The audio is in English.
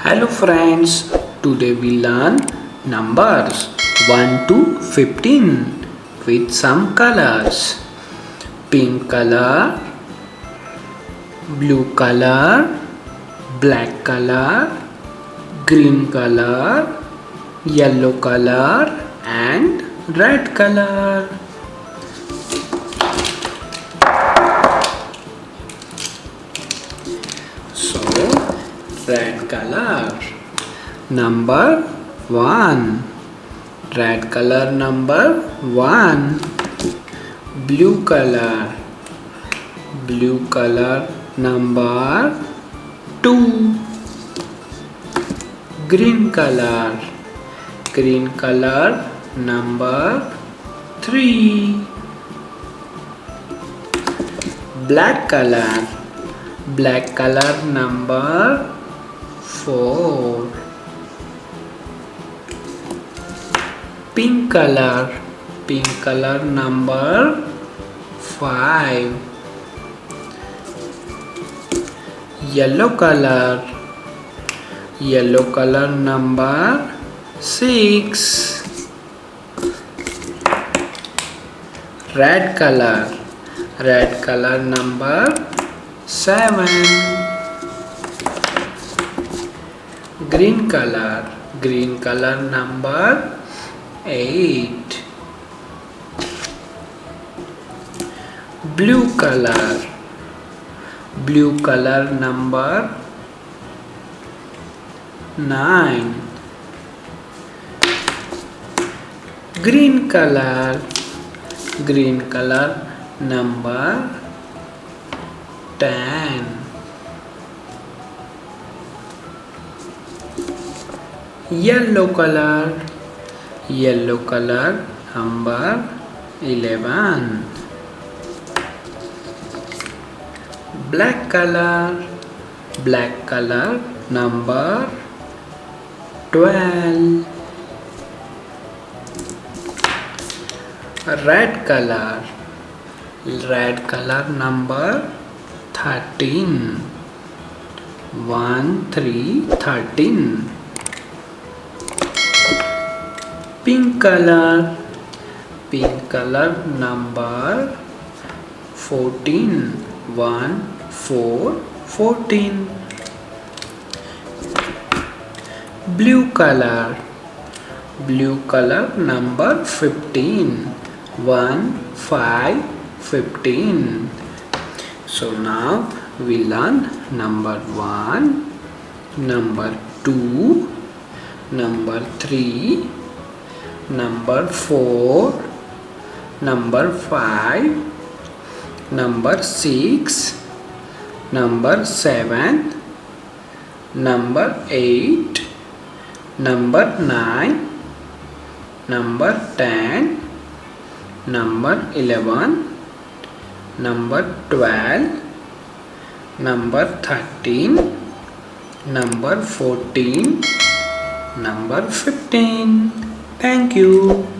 Hello friends, today we learn numbers 1 to 15 with some colors. Pink color, blue color, black color, green color, yellow color and red color. So, red color. Number 1. Red color number 1. Blue color. Blue color number 2. Green color. Green color number 3. Black color. Black color number 4. Pink color. Pink color number 5. Yellow color. Yellow color number 6. Red color. Red color number 7. Green color. Green color number 8. Blue color. Blue color number 9. Green color. Green color number 10. Yellow color. Yellow color number 11. Black color. Black color number 12. Red color. Red color number 13. 1, 3, 13. Pink color. Pink color number 14. 1, 4, 14. Blue color. Blue color number 15. 1, 5, 15. So now we learn number 1, number 2, number 3, number 4, number 5, number 6, number 7, number 8, number 9, number 10, number 11, number 12, number 13, number 14, number 15. Thank you.